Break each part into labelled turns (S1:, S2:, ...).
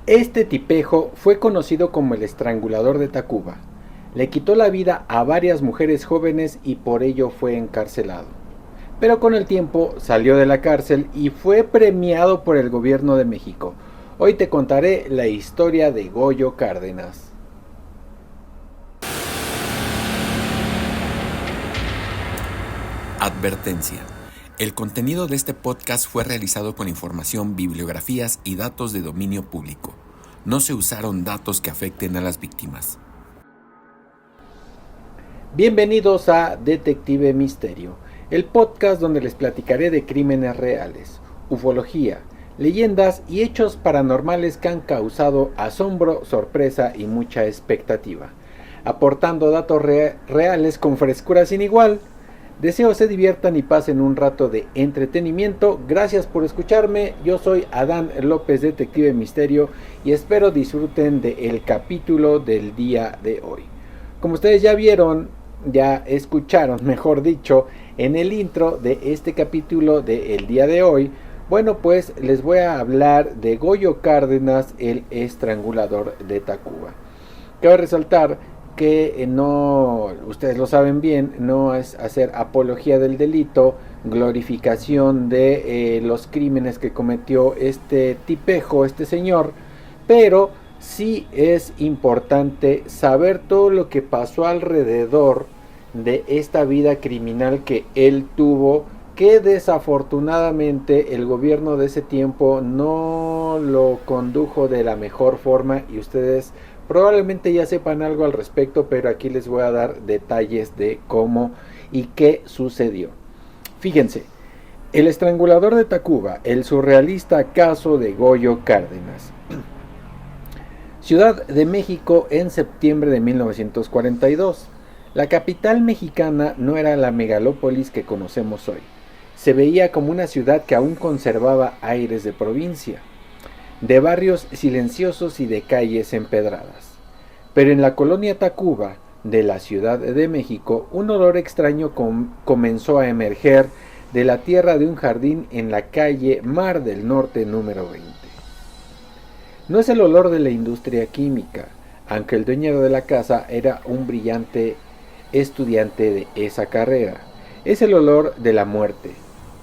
S1: Este tipejo fue conocido como el estrangulador de Tacuba. Le quitó la vida a varias mujeres jóvenes y por ello fue encarcelado. Pero con el tiempo salió de la cárcel y fue premiado por el gobierno de México. Hoy te contaré la historia de Goyo Cárdenas.
S2: Advertencia. El contenido de este podcast fue realizado con información, bibliografías y datos de dominio público. No se usaron datos que afecten a las víctimas.
S1: Bienvenidos a Detective Misterio, el podcast donde les platicaré de crímenes reales, ufología, leyendas y hechos paranormales que han causado asombro, sorpresa y mucha expectativa, aportando datos reales con frescura sin igual. Deseo se diviertan y pasen un rato de entretenimiento. Gracias por escucharme. Yo soy Adán López, Detective Misterio, y espero disfruten del capítulo del día de hoy. Como ustedes ya vieron, ya escucharon, mejor dicho, en el intro de este capítulo del día de hoy, bueno, pues les voy a hablar de Goyo Cárdenas, el estrangulador de Tacuba. Cabe resaltar que no, ustedes lo saben bien, no es hacer apología del delito, glorificación de los crímenes que cometió este tipejo, este señor, pero sí es importante saber todo lo que pasó alrededor de esta vida criminal que él tuvo, que desafortunadamente el gobierno de ese tiempo no lo condujo de la mejor forma, y ustedes probablemente ya sepan algo al respecto, pero aquí les voy a dar detalles de cómo y qué sucedió. Fíjense, el estrangulador de Tacuba, el surrealista caso de Goyo Cárdenas. Ciudad de México en septiembre de 1942. La capital mexicana no era la megalópolis que conocemos hoy. Se veía como una ciudad que aún conservaba aires de provincia, de barrios silenciosos y de calles empedradas. Pero en la colonia Tacuba de la Ciudad de México, un olor extraño comenzó a emerger de la tierra de un jardín en la calle Mar del Norte número 20. No es el olor de la industria química, aunque el dueño de la casa era un brillante estudiante de esa carrera. Es el olor de la muerte.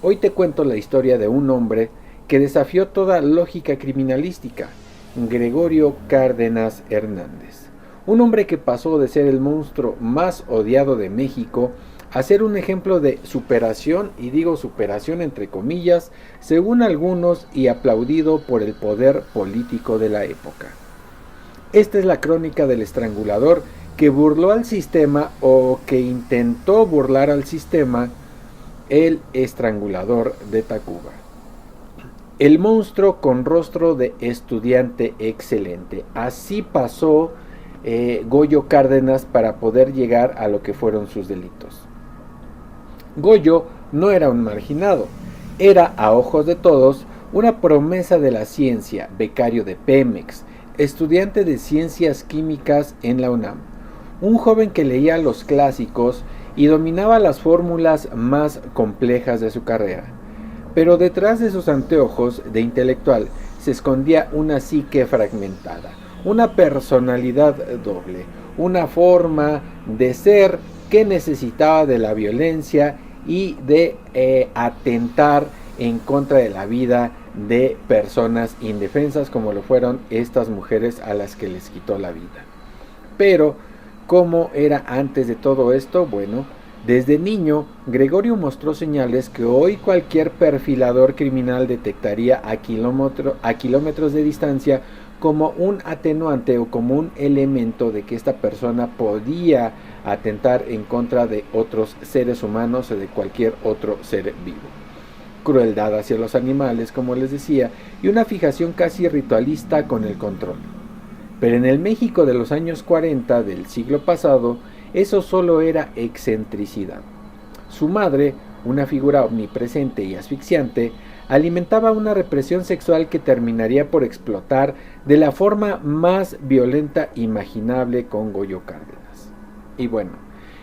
S1: Hoy te cuento la historia de un hombre que desafió toda lógica criminalística, Gregorio Cárdenas Hernández. Un hombre que pasó de ser el monstruo más odiado de México a ser un ejemplo de superación, y digo superación entre comillas, según algunos, y aplaudido por el poder político de la época. Esta es la crónica del estrangulador que burló al sistema, o que intentó burlar al sistema, el estrangulador de Tacuba. El monstruo con rostro de estudiante excelente. Así pasó Goyo Cárdenas para poder llegar a lo que fueron sus delitos. Goyo no era un marginado, era, a ojos de todos, una promesa de la ciencia, becario de Pemex, estudiante de ciencias químicas en la UNAM, un joven que leía los clásicos y dominaba las fórmulas más complejas de su carrera. Pero detrás de sus anteojos de intelectual se escondía una psique fragmentada, una personalidad doble, una forma de ser que necesitaba de la violencia y de atentar en contra de la vida de personas indefensas, como lo fueron estas mujeres a las que les quitó la vida. Pero, ¿cómo era antes de todo esto? Bueno, desde niño, Gregorio mostró señales que hoy cualquier perfilador criminal detectaría a kilómetros de distancia como un atenuante o como un elemento de que esta persona podía atentar en contra de otros seres humanos o de cualquier otro ser vivo. Crueldad hacia los animales, como les decía, y una fijación casi ritualista con el control. Pero en el México de los años 40 del siglo pasado, eso solo era excentricidad. Su madre, una figura omnipresente y asfixiante, alimentaba una represión sexual que terminaría por explotar de la forma más violenta imaginable con Goyo Cárdenas. Y bueno,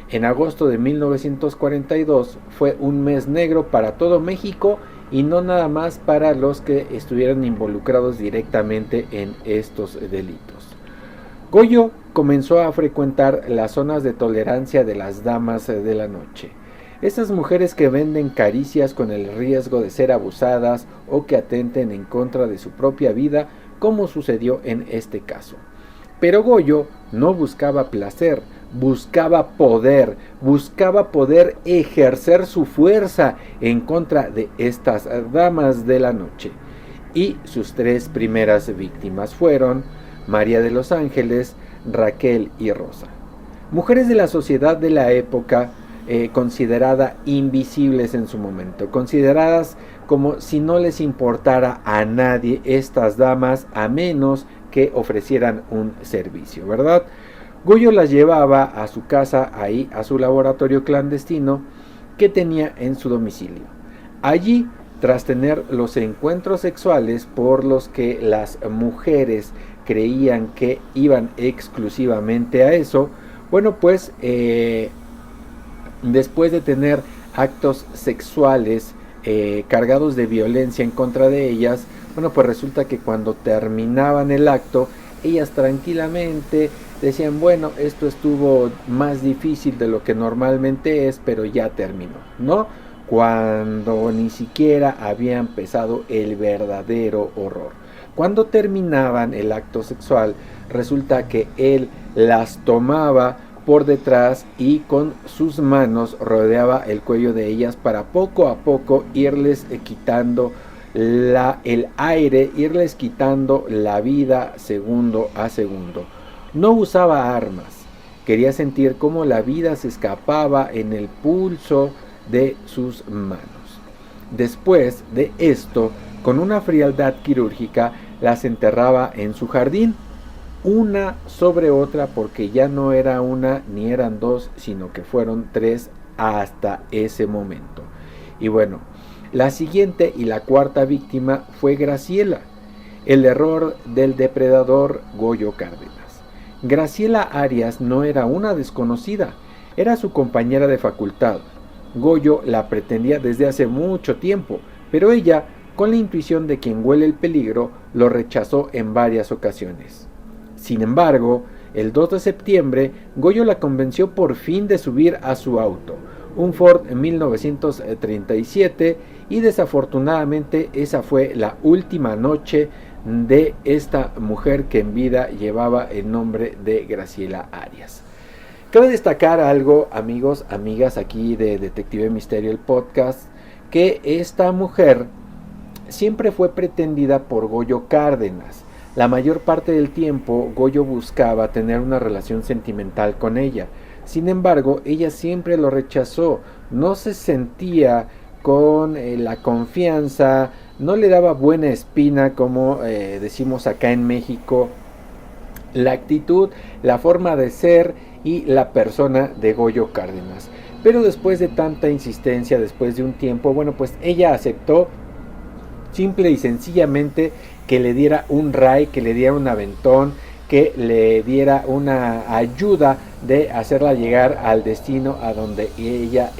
S1: en agosto de 1942 fue un mes negro para todo México y no nada más para los que estuvieran involucrados directamente en estos delitos. Goyo comenzó a frecuentar las zonas de tolerancia de las damas de la noche. Estas mujeres que venden caricias con el riesgo de ser abusadas o que atenten en contra de su propia vida, como sucedió en este caso. Pero Goyo no buscaba placer, buscaba poder ejercer su fuerza en contra de estas damas de la noche. Y sus 3 primeras víctimas fueron María de los Ángeles, Raquel y Rosa. Mujeres de la sociedad de la época, consideradas invisibles en su momento, consideradas como si no les importara a nadie estas damas, a menos que ofrecieran un servicio, ¿verdad? Goyo las llevaba a su casa, ahí a su laboratorio clandestino que tenía en su domicilio. Allí, tras tener los encuentros sexuales por los que las mujeres creían que iban exclusivamente a eso, bueno, pues después de tener actos sexuales cargados de violencia en contra de ellas, bueno, pues resulta que cuando terminaban el acto, ellas tranquilamente decían, bueno, esto estuvo más difícil de lo que normalmente es, pero ya terminó, ¿no? Cuando ni siquiera había empezado el verdadero horror. Cuando terminaban el acto sexual, resulta que él las tomaba por detrás y con sus manos rodeaba el cuello de ellas para poco a poco irles quitando el aire, irles quitando la vida segundo a segundo. No usaba armas, quería sentir cómo la vida se escapaba en el pulso de sus manos. Después de esto, con una frialdad quirúrgica, las enterraba en su jardín, una sobre otra, porque ya no era una ni eran 2, sino que fueron 3 hasta ese momento. Y bueno, la siguiente y la cuarta víctima fue Graciela, el error del depredador Goyo Cárdenas. Graciela Arias no era una desconocida, era su compañera de facultad. Goyo la pretendía desde hace mucho tiempo, pero ella, con la intuición de quien huele el peligro, lo rechazó en varias ocasiones. Sin embargo, el 2 de septiembre, Goyo la convenció por fin de subir a su auto, un Ford en 1937, y desafortunadamente esa fue la última noche de esta mujer que en vida llevaba el nombre de Graciela Arias. Cabe destacar algo, amigos, amigas, aquí de Detective Misterio, el podcast, que esta mujer siempre fue pretendida por Goyo Cárdenas. La mayor parte del tiempo Goyo buscaba tener una relación sentimental con ella. Sin embargo, ella siempre lo rechazó, no se sentía con la confianza, no le daba buena espina, como decimos acá en México, la actitud, la forma de ser y la persona de Goyo Cárdenas. Pero después de tanta insistencia, después de un tiempo, bueno, pues ella aceptó simple y sencillamente que le diera un ray, que le diera un aventón, que le diera una ayuda de hacerla llegar al destino a donde ella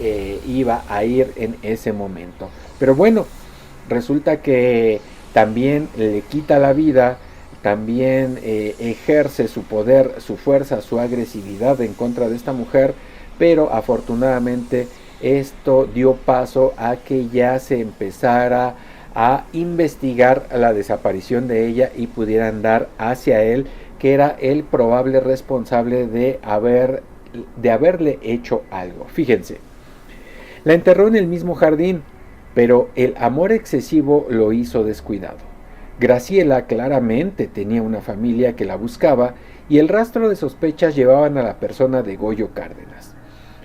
S1: iba a ir en ese momento. Pero bueno, resulta que también le quita la vida, también ejerce su poder, su fuerza, su agresividad en contra de esta mujer, pero afortunadamente esto dio paso a que ya se empezara a investigar la desaparición de ella y pudieran dar hacia él, que era el probable responsable de haberle hecho algo. Fíjense, la enterró en el mismo jardín, pero el amor excesivo lo hizo descuidado. Graciela claramente tenía una familia que la buscaba y el rastro de sospechas llevaban a la persona de Goyo Cárdenas.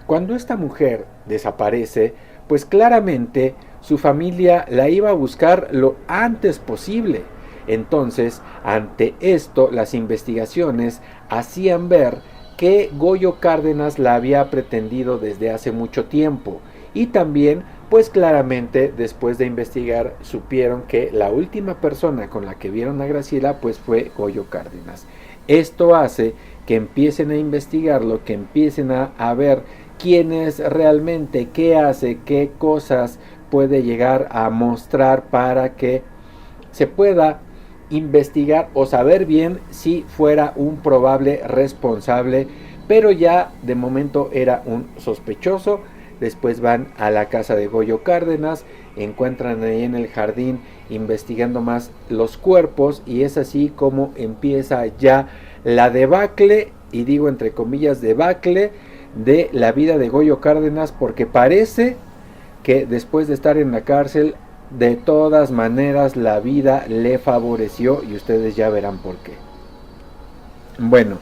S1: Cuando esta mujer desaparece, pues claramente su familia la iba a buscar lo antes posible. Entonces, ante esto, las investigaciones hacían ver que Goyo Cárdenas la había pretendido desde hace mucho tiempo. Y también, pues claramente, después de investigar, supieron que la última persona con la que vieron a Graciela, pues fue Goyo Cárdenas. Esto hace que empiecen a investigarlo, que empiecen a ver quién es realmente, qué hace, qué cosas, puede llegar a mostrar para que se pueda investigar o saber bien si fuera un probable responsable, pero ya de momento era un sospechoso. Después van a la casa de Goyo Cárdenas, encuentran ahí en el jardín investigando más los cuerpos, y es así como empieza ya la debacle, y digo entre comillas debacle, de la vida de Goyo Cárdenas, porque parece que después de estar en la cárcel, de todas maneras la vida le favoreció, y ustedes ya verán por qué. Bueno,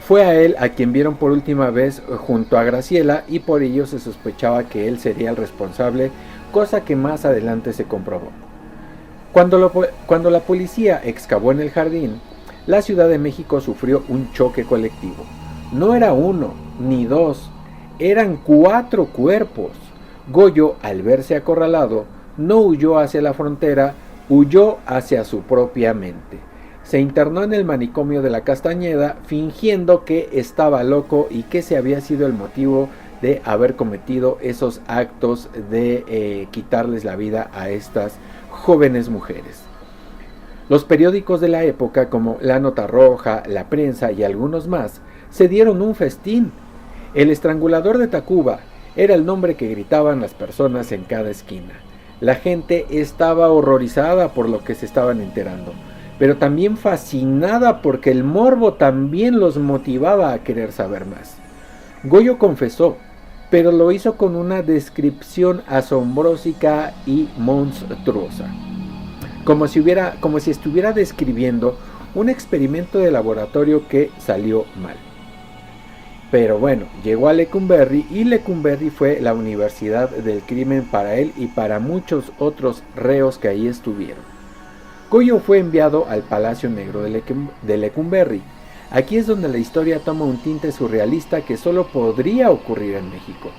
S1: fue a él a quien vieron por última vez junto a Graciela, y por ello se sospechaba que él sería el responsable, cosa que más adelante se comprobó. Cuando la policía excavó en el jardín, la Ciudad de México sufrió un choque colectivo. No era uno, ni dos, eran 4 cuerpos. Goyo, al verse acorralado, no huyó hacia la frontera, huyó hacia su propia mente. Se internó en el manicomio de la Castañeda, fingiendo que estaba loco y que ese había sido el motivo de haber cometido esos actos de quitarles la vida a estas jóvenes mujeres. Los periódicos de la época, como La Nota Roja, La Prensa y algunos más, se dieron un festín. El estrangulador de Tacuba era el nombre que gritaban las personas en cada esquina. La gente estaba horrorizada por lo que se estaban enterando, pero también fascinada porque el morbo también los motivaba a querer saber más. Goyo confesó, pero lo hizo con una descripción asombrosa y monstruosa, como si estuviera describiendo un experimento de laboratorio que salió mal. Pero bueno, llegó a Lecumberri, y Lecumberri fue la universidad del crimen para él y para muchos otros reos que ahí estuvieron. Goyo fue enviado al Palacio Negro de Lecumberri. Aquí es donde la historia toma un tinte surrealista que solo podría ocurrir en México.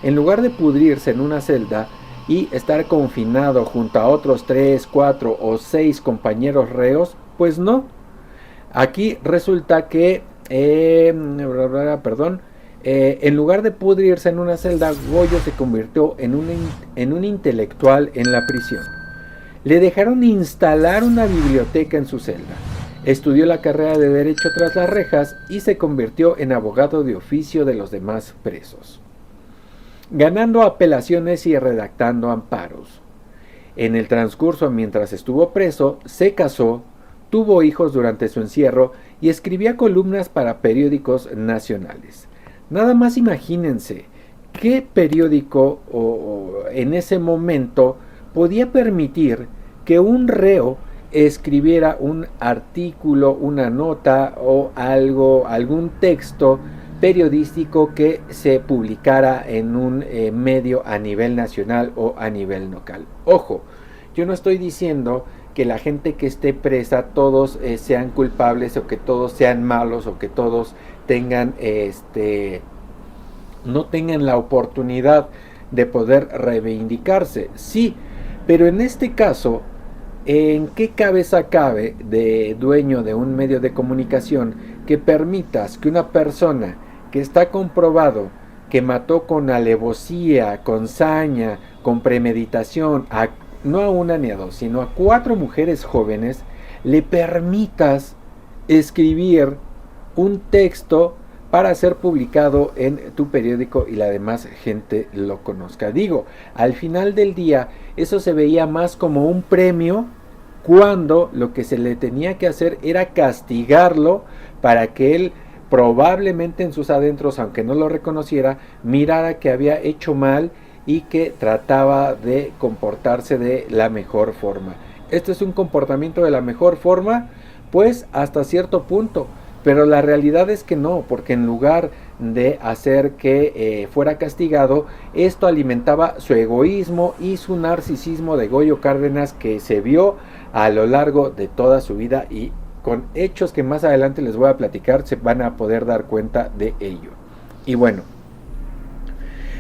S1: En lugar de pudrirse en una celda y estar confinado junto a otros 3, 4 o 6 compañeros reos, pues no. Aquí resulta que en lugar de pudrirse en una celda, Goyo se convirtió en un intelectual en la prisión. Le dejaron instalar una biblioteca en su celda. Estudió la carrera de Derecho tras las rejas y se convirtió en abogado de oficio de los demás presos, ganando apelaciones y redactando amparos. En el transcurso mientras estuvo preso, se casó, tuvo hijos durante su encierro y escribía columnas para periódicos nacionales. Nada más imagínense qué periódico en ese momento podía permitir que un reo escribiera un artículo, una nota o algún texto periodístico que se publicara en un medio a nivel nacional o a nivel local. Ojo, yo no estoy diciendo que la gente que esté presa todos sean culpables, o que todos sean malos, o que todos tengan no tengan la oportunidad de poder reivindicarse. Sí, pero en este caso, ¿en qué cabeza cabe de dueño de un medio de comunicación que permitas que una persona que está comprobado que mató con alevosía, con saña, con premeditación, no a una ni a dos, sino a 4 mujeres jóvenes, le permitas escribir un texto para ser publicado en tu periódico y la demás gente lo conozca? Digo, al final del día, eso se veía más como un premio, cuando lo que se le tenía que hacer era castigarlo para que él, probablemente en sus adentros, aunque no lo reconociera, mirara que había hecho mal y que trataba de comportarse de la mejor forma. ¿Esto es un comportamiento de la mejor forma? Pues hasta cierto punto, pero la realidad es que no, porque en lugar de hacer que fuera castigado, esto alimentaba su egoísmo y su narcisismo de Goyo Cárdenas, que se vio a lo largo de toda su vida, y con hechos que más adelante les voy a platicar se van a poder dar cuenta de ello. Y bueno,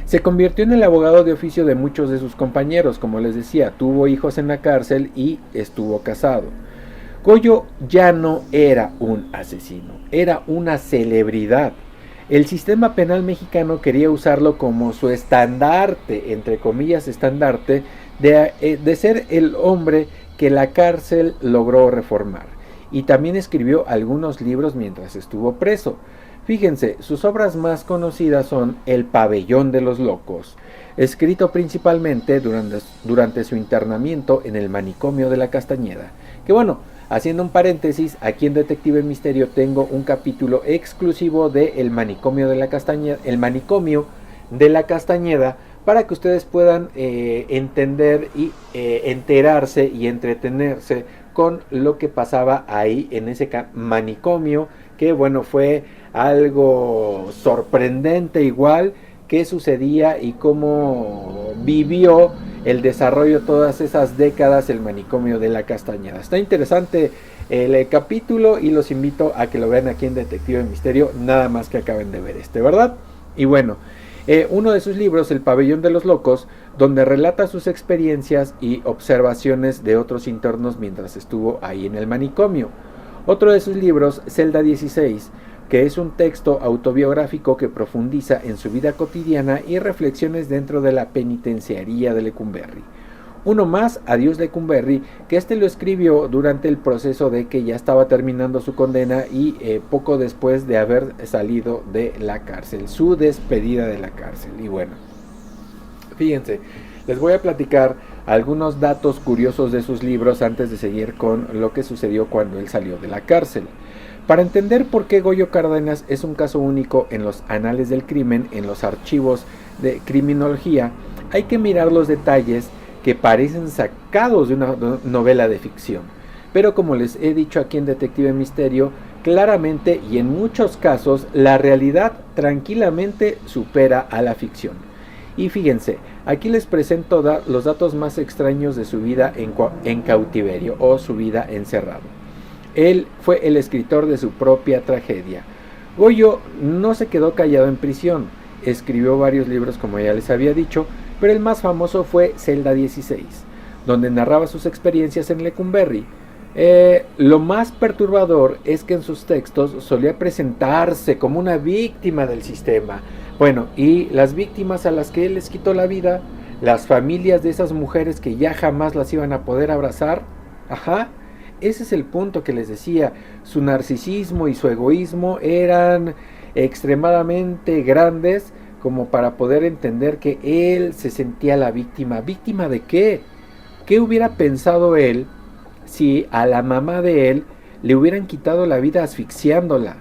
S1: se convirtió en el abogado de oficio de muchos de sus compañeros. Como les decía, tuvo hijos en la cárcel y estuvo casado. Goyo ya no era un asesino, era una celebridad. El sistema penal mexicano quería usarlo como su estandarte, entre comillas estandarte, de ser el hombre que la cárcel logró reformar. Y también escribió algunos libros mientras estuvo preso. Fíjense, sus obras más conocidas son El Pabellón de los Locos, escrito principalmente durante su internamiento en el manicomio de la Castañeda. Que bueno, haciendo un paréntesis, aquí en Detective Misterio tengo un capítulo exclusivo de El manicomio de la Castañeda, el manicomio de la Castañeda, para que ustedes puedan entender y enterarse y entretenerse con lo que pasaba ahí en ese manicomio, que bueno, fue algo sorprendente igual qué sucedía y cómo vivió el desarrollo todas esas décadas el manicomio de la Castañeda. Está interesante el capítulo y los invito a que lo vean aquí en Detective Misterio, nada más que acaben de ver ¿verdad? Y bueno, uno de sus libros, El Pabellón de los Locos, donde relata sus experiencias y observaciones de otros internos mientras estuvo ahí en el manicomio. Otro de sus libros, Celda 16, que es un texto autobiográfico que profundiza en su vida cotidiana y reflexiones dentro de la penitenciaría de Lecumberri. Uno más, Adiós Lecumberri, que lo escribió durante el proceso de que ya estaba terminando su condena y poco después de haber salido de la cárcel, su despedida de la cárcel. Y bueno, fíjense, les voy a platicar algunos datos curiosos de sus libros antes de seguir con lo que sucedió cuando él salió de la cárcel. Para entender por qué Goyo Cárdenas es un caso único en los anales del crimen, en los archivos de criminología, hay que mirar los detalles que parecen sacados de una novela de ficción. Pero como les he dicho aquí en Detective Misterio, claramente y en muchos casos la realidad tranquilamente supera a la ficción. Y fíjense, aquí les presento los datos más extraños de su vida en cautiverio o su vida encerrado. Él fue el escritor de su propia tragedia. Goyo no se quedó callado en prisión, escribió varios libros como ya les había dicho, pero el más famoso fue Celda 16, donde narraba sus experiencias en Lecumberri. Lo más perturbador es que en sus textos solía presentarse como una víctima del sistema. Bueno, y las víctimas a las que él les quitó la vida, las familias de esas mujeres que ya jamás las iban a poder abrazar, ese es el punto que les decía, su narcisismo y su egoísmo eran extremadamente grandes como para poder entender que él se sentía la víctima. ¿Víctima de qué? ¿Qué hubiera pensado él si a la mamá de él le hubieran quitado la vida asfixiándola?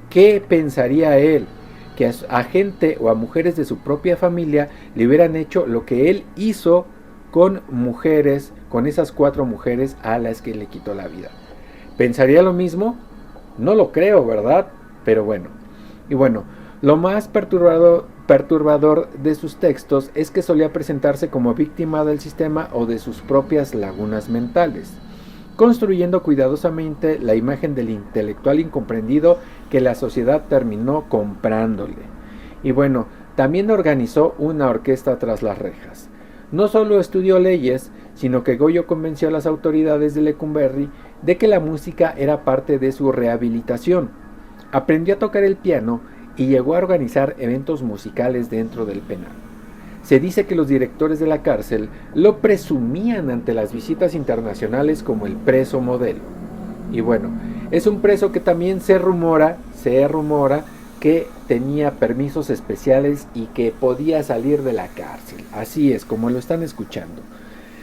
S1: ¿Qué pensaría él? Que a gente o a mujeres de su propia familia le hubieran hecho lo que él hizo con mujeres, con esas 4 mujeres a las que le quitó la vida. ¿Pensaría lo mismo? No lo creo, ¿verdad? Pero bueno. Y bueno, lo más perturbador de sus textos es que solía presentarse como víctima del sistema o de sus propias lagunas mentales, construyendo cuidadosamente la imagen del intelectual incomprendido que la sociedad terminó comprándole. Y bueno, también organizó una orquesta tras las rejas. No solo estudió leyes, sino que Goyo convenció a las autoridades de Lecumberri de que la música era parte de su rehabilitación. Aprendió a tocar el piano y llegó a organizar eventos musicales dentro del penal. Se dice que los directores de la cárcel lo presumían ante las visitas internacionales como el preso modelo. Y bueno, es un preso que también se rumora que tenía permisos especiales y que podía salir de la cárcel. Así es, como lo están escuchando.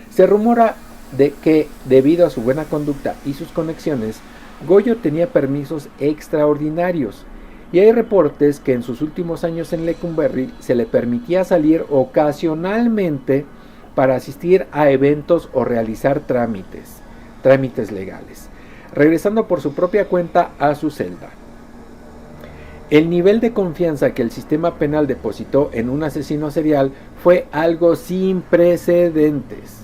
S1: Se rumora de que, debido a su buena conducta y sus conexiones, Goyo tenía permisos extraordinarios. Y hay reportes que en sus últimos años en Lecumberri se le permitía salir ocasionalmente para asistir a eventos o realizar trámites legales, regresando por su propia cuenta a su celda. El nivel de confianza que el sistema penal depositó en un asesino serial fue algo sin precedentes.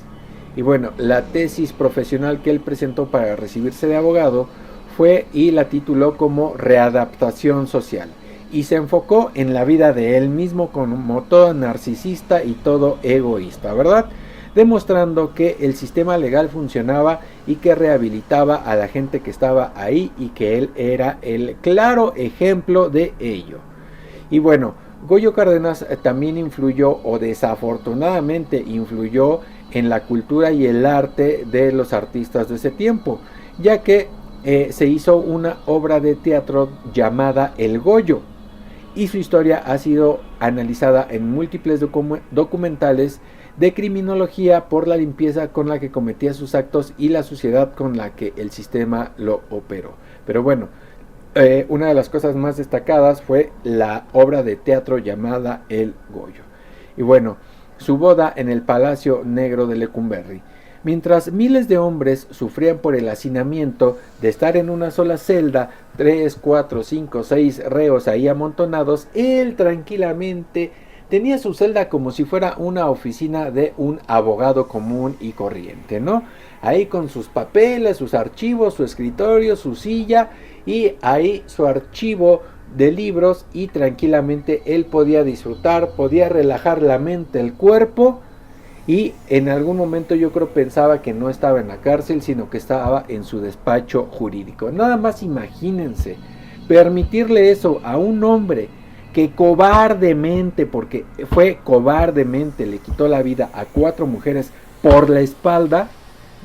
S1: Y bueno, la tesis profesional que él presentó para recibirse de abogado fue y la tituló como Readaptación Social, y se enfocó en la vida de él mismo como todo narcisista y todo egoísta, ¿verdad? Demostrando que el sistema legal funcionaba y que rehabilitaba a la gente que estaba ahí y que él era el claro ejemplo de ello. Y bueno, Goyo Cárdenas también influyó, o desafortunadamente influyó, en la cultura y el arte de los artistas de ese tiempo, ya que se hizo una obra de teatro llamada El Goyo, y su historia ha sido analizada en múltiples documentales de criminología por la limpieza con la que cometía sus actos y la suciedad con la que el sistema lo operó. Pero bueno, una de las cosas más destacadas fue la obra de teatro llamada El Goyo. Y bueno, su boda en el Palacio Negro de Lecumberri. Mientras miles de hombres sufrían por el hacinamiento de estar en una sola celda, 3, 4, 5, 6 reos ahí amontonados, él tranquilamente tenía su celda como si fuera una oficina de un abogado común y corriente, ¿no? Ahí con sus papeles, sus archivos, su escritorio, su silla y ahí su archivo de libros, y tranquilamente él podía disfrutar, podía relajar la mente, el cuerpo. Y en algún momento yo creo pensaba que no estaba en la cárcel, sino que estaba en su despacho jurídico. Nada más imagínense, permitirle eso a un hombre que cobardemente, porque fue cobardemente, le quitó la vida a 4 mujeres por la espalda.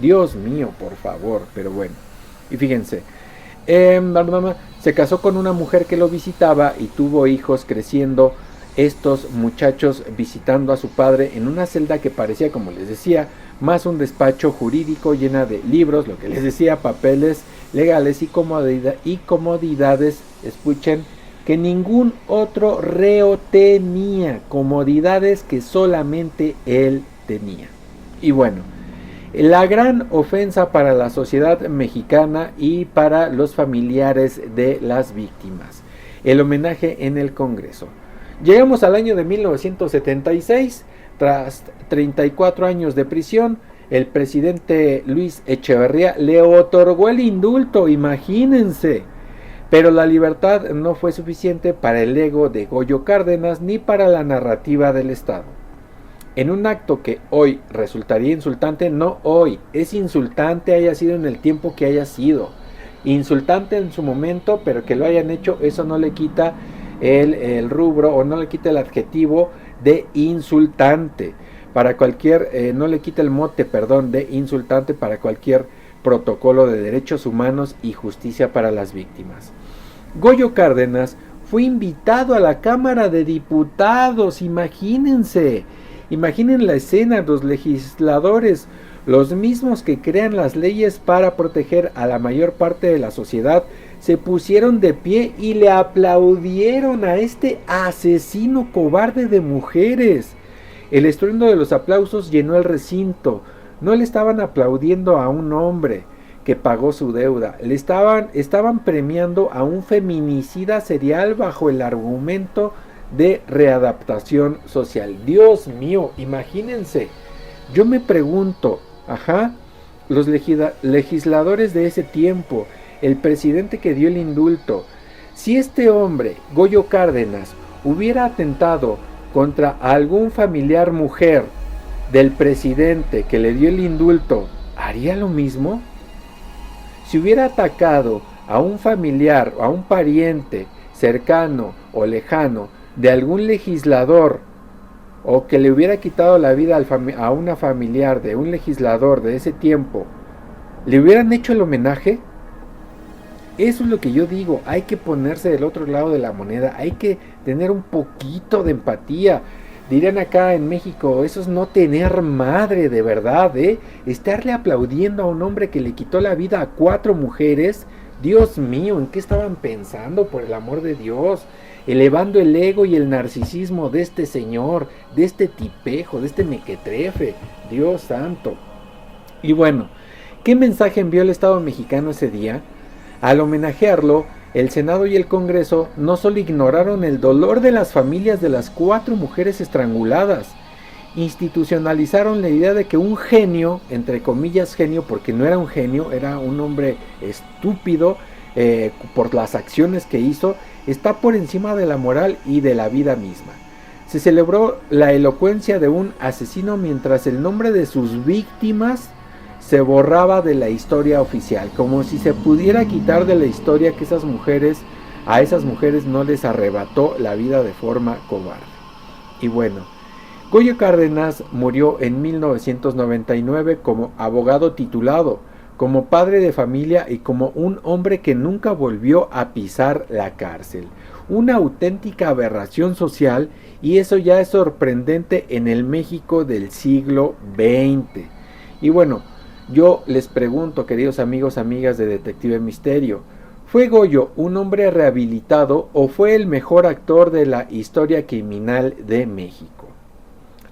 S1: Dios mío, por favor, pero bueno. Y fíjense, se casó con una mujer que lo visitaba y tuvo hijos creciendo. Estos muchachos visitando a su padre en una celda que parecía, como les decía, más un despacho jurídico llena de libros, lo que les decía, papeles legales y comodidades, escuchen, que ningún otro reo tenía, comodidades que solamente él tenía. Y bueno, la gran ofensa para la sociedad mexicana y para los familiares de las víctimas, el homenaje en el Congreso. Llegamos al año de 1976, tras 34 años de prisión, el presidente Luis Echeverría le otorgó el indulto, imagínense. Pero la libertad no fue suficiente para el ego de Goyo Cárdenas ni para la narrativa del Estado. En un acto que hoy resultaría insultante, no hoy, es insultante haya sido en el tiempo que haya sido. Insultante en su momento, pero que lo hayan hecho, eso no le quita el rubro, o no le quita el adjetivo de insultante para cualquier, no le quita el mote, perdón, de insultante para cualquier protocolo de derechos humanos y justicia para las víctimas. Goyo Cárdenas fue invitado a la Cámara de Diputados, imaginen la escena, los legisladores, los mismos que crean las leyes para proteger a la mayor parte de la sociedad, se pusieron de pie y le aplaudieron a este asesino cobarde de mujeres. El estruendo de los aplausos llenó el recinto. No le estaban aplaudiendo a un hombre que pagó su deuda, estaban premiando a un feminicida serial bajo el argumento de readaptación social. Dios mío, imagínense. Yo me pregunto, los legisladores de ese tiempo, el presidente que dio el indulto, si este hombre, Goyo Cárdenas, hubiera atentado contra algún familiar mujer del presidente que le dio el indulto, ¿haría lo mismo? Si hubiera atacado a un familiar, a un pariente cercano o lejano de algún legislador, o que le hubiera quitado la vida a una familiar de un legislador de ese tiempo, ¿le hubieran hecho el homenaje? Eso es lo que yo digo, hay que ponerse del otro lado de la moneda, hay que tener un poquito de empatía. Dirían acá en México, eso es no tener madre, de verdad, estarle aplaudiendo a un hombre que le quitó la vida a 4 mujeres. Dios mío, ¿en qué estaban pensando, por el amor de Dios? Elevando el ego y el narcisismo de este señor, de este tipejo, de este mequetrefe. Dios santo. Y bueno, ¿qué mensaje envió el Estado mexicano ese día? Al homenajearlo, el Senado y el Congreso no solo ignoraron el dolor de las familias de las 4 mujeres estranguladas, institucionalizaron la idea de que un genio, entre comillas genio, porque no era un genio, era un hombre estúpido por las acciones que hizo, está por encima de la moral y de la vida misma. Se celebró la elocuencia de un asesino mientras el nombre de sus víctimas se borraba de la historia oficial, como si se pudiera quitar de la historia que esas mujeres a esas mujeres no les arrebató la vida de forma cobarde. Y bueno, Goyo Cárdenas murió en 1999 como abogado titulado, como padre de familia y como un hombre que nunca volvió a pisar la cárcel. Una auténtica aberración social, y eso ya es sorprendente en el México del siglo XX. Y bueno, yo les pregunto, queridos amigos, amigas de Detective Misterio, ¿fue Goyo un hombre rehabilitado o fue el mejor actor de la historia criminal de México?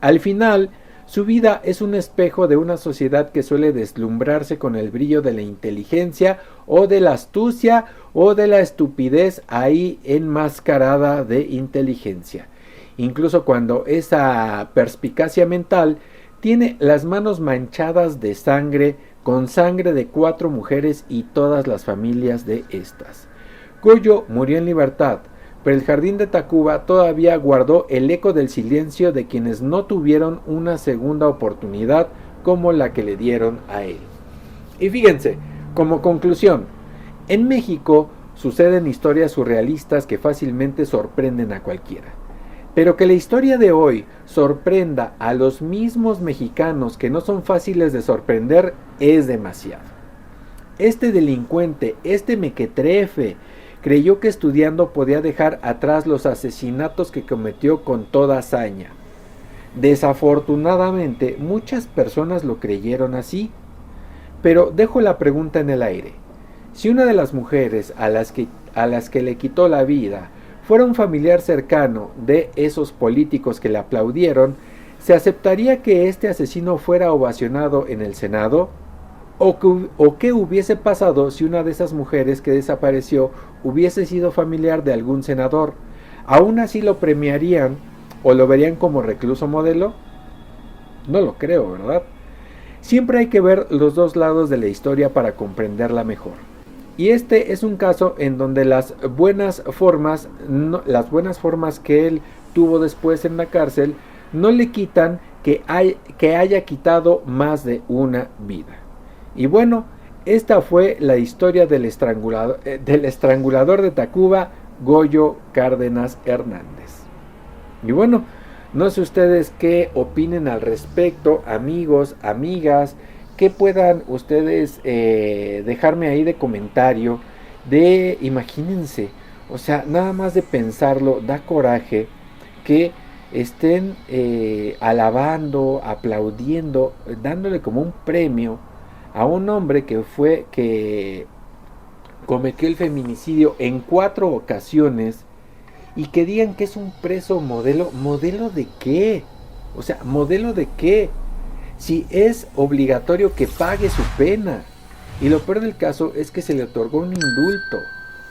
S1: Al final, su vida es un espejo de una sociedad que suele deslumbrarse con el brillo de la inteligencia o de la astucia o de la estupidez ahí enmascarada de inteligencia. Incluso cuando esa perspicacia mental tiene las manos manchadas de sangre, con sangre de 4 mujeres y todas las familias de estas. Goyo murió en libertad, pero el jardín de Tacuba todavía guardó el eco del silencio de quienes no tuvieron una segunda oportunidad como la que le dieron a él. Y fíjense, como conclusión, en México suceden historias surrealistas que fácilmente sorprenden a cualquiera. Pero que la historia de hoy sorprenda a los mismos mexicanos que no son fáciles de sorprender es demasiado. Este delincuente, este mequetrefe, creyó que estudiando podía dejar atrás los asesinatos que cometió con toda hazaña. Desafortunadamente, muchas personas lo creyeron así. Pero dejo la pregunta en el aire. Si una de las mujeres a las que le quitó la vida fuera un familiar cercano de esos políticos que le aplaudieron, ¿se aceptaría que este asesino fuera ovacionado en el Senado? ¿O qué hubiese pasado si una de esas mujeres que desapareció hubiese sido familiar de algún senador? ¿Aún así lo premiarían o lo verían como recluso modelo? No lo creo, ¿verdad? Siempre hay que ver los dos lados de la historia para comprenderla mejor. Y este es un caso en donde las buenas formas que él tuvo después en la cárcel no le quitan que haya quitado más de una vida. Y bueno, esta fue la historia del estrangulador de Tacuba, Goyo Cárdenas Hernández. Y bueno, no sé ustedes qué opinen al respecto, amigos, amigas, que puedan ustedes dejarme ahí de comentario. Imagínense, o sea, nada más de pensarlo, da coraje que estén alabando, aplaudiendo, dándole como un premio a un hombre que cometió el feminicidio en 4 ocasiones y que digan que es un preso modelo. ¿Modelo de qué? O sea, ¿modelo de qué? Si es obligatorio que pague su pena. Y lo peor del caso es que se le otorgó un indulto.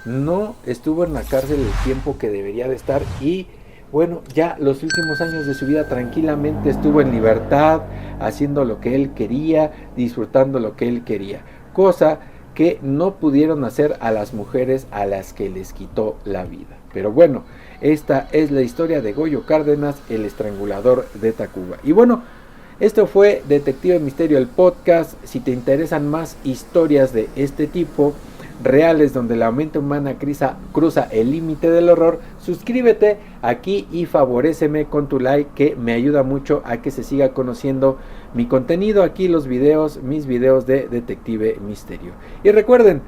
S1: No estuvo en la cárcel el tiempo que debería de estar y bueno, ya los últimos años de su vida tranquilamente estuvo en libertad, haciendo lo que él quería, disfrutando lo que él quería. Cosa que no pudieron hacer a las mujeres a las que les quitó la vida. Pero bueno, esta es la historia de Goyo Cárdenas, el estrangulador de Tacuba. Y bueno, esto fue Detective Misterio, el podcast. Si te interesan más historias de este tipo, reales, donde la mente humana cruza el límite del horror, suscríbete aquí y favoréceme con tu like, que me ayuda mucho a que se siga conociendo mi contenido aquí, mis videos de Detective Misterio. Y recuerden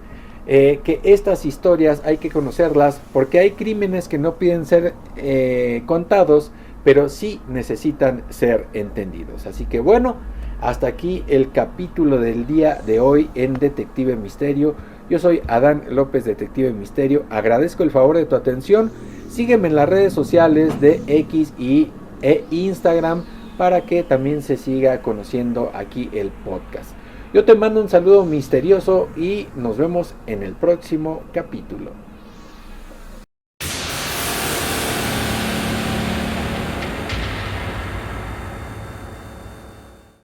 S1: que estas historias hay que conocerlas, porque hay crímenes que no piden ser contados, pero sí necesitan ser entendidos. Así que bueno, hasta aquí el capítulo del día de hoy en Detective Misterio. Yo soy Adán López, Detective Misterio. Agradezco el favor de tu atención. Sígueme en las redes sociales de X e Instagram para que también se siga conociendo aquí el podcast. Yo te mando un saludo misterioso y nos vemos en el próximo capítulo.